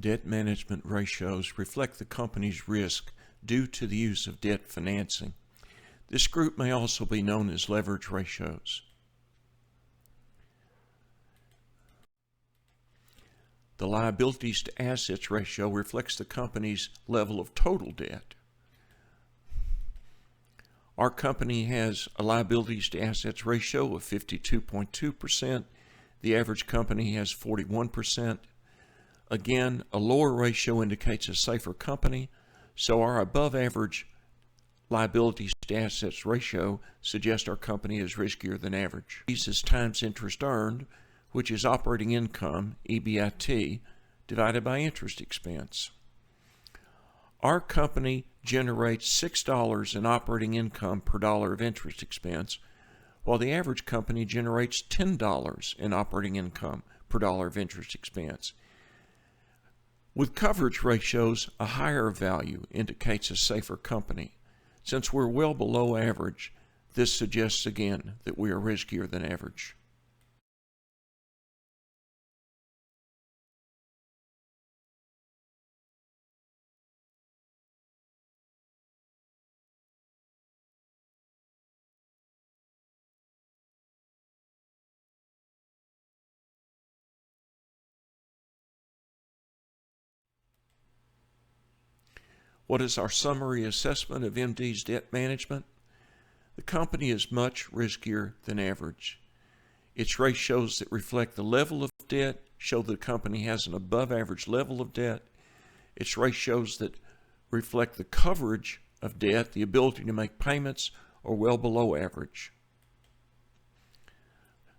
debt management ratios reflect the company's risk due to the use of debt financing. This group may also be known as leverage ratios. The liabilities to assets ratio reflects the company's level of total debt. Our company has a liabilities to assets ratio of 52.2%. The average company has 41%. Again, a lower ratio indicates a safer company, so our above average liabilities to assets ratio suggests our company is riskier than average. This is times interest earned, which is operating income, EBIT, divided by interest expense. Our company generates $6 in operating income per dollar of interest expense, while the average company generates $10 in operating income per dollar of interest expense. With coverage ratios, a higher value indicates a safer company. Since we're well below average, this suggests again that we are riskier than average. What is our summary assessment of MD's debt management? The company is much riskier than average. Its ratios that reflect the level of debt show the company has an above average level of debt. Its ratios that reflect the coverage of debt, the ability to make payments, are well below average.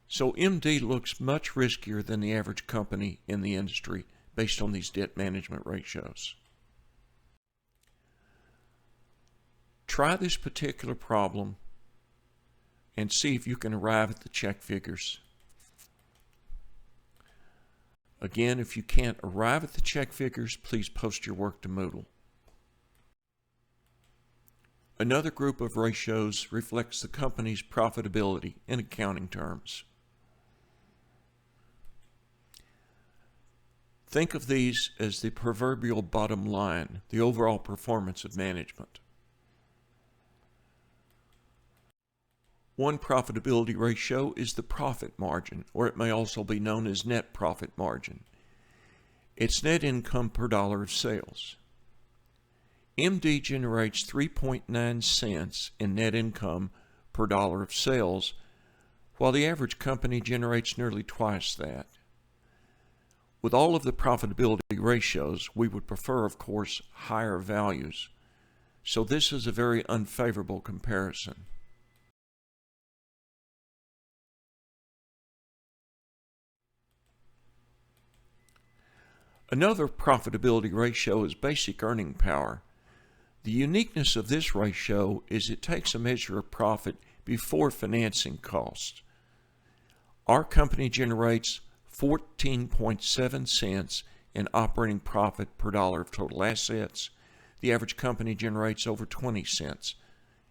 So MD looks much riskier than the average company in the industry based on these debt management ratios. Try this particular problem and see if you can arrive at the check figures. Again, if you can't arrive at the check figures, please post your work to Moodle. Another group of ratios reflects the company's profitability in accounting terms. Think of these as the proverbial bottom line, the overall performance of management. One profitability ratio is the profit margin, or it may also be known as net profit margin. It's net income per dollar of sales. MD generates 3.9 cents in net income per dollar of sales, while the average company generates nearly twice that. With all of the profitability ratios, we would prefer, of course, higher values. So this is a very unfavorable comparison. Another profitability ratio is basic earning power. The uniqueness of this ratio is it takes a measure of profit before financing costs. Our company generates 14.7 cents in operating profit per dollar of total assets. The average company generates over 20 cents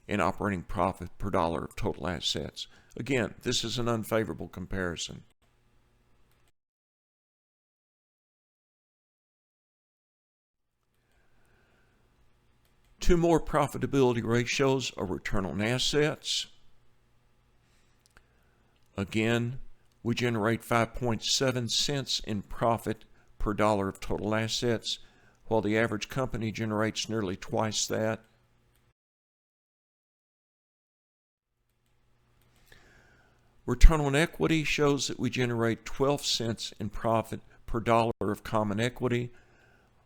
in operating profit per dollar of total assets. Again, this is an unfavorable comparison. Two more profitability ratios are return on assets. Again, we generate 5.7 cents in profit per dollar of total assets, while the average company generates nearly twice that. Return on equity shows that we generate 12 cents in profit per dollar of common equity,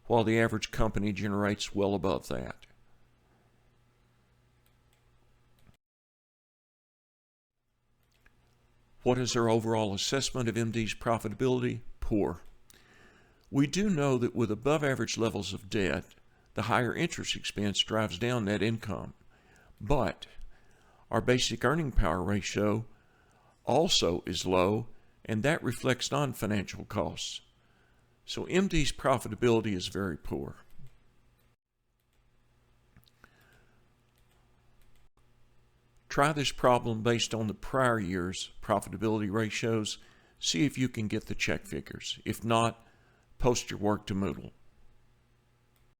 while the average company generates well above that. What is our overall assessment of MD's profitability? Poor. We do know that with above average levels of debt, the higher interest expense drives down net income. But our basic earning power ratio also is low, and that reflects non-financial costs. So MD's profitability is very poor. Try this problem based on the prior year's profitability ratios. See if you can get the check figures. If not, post your work to Moodle.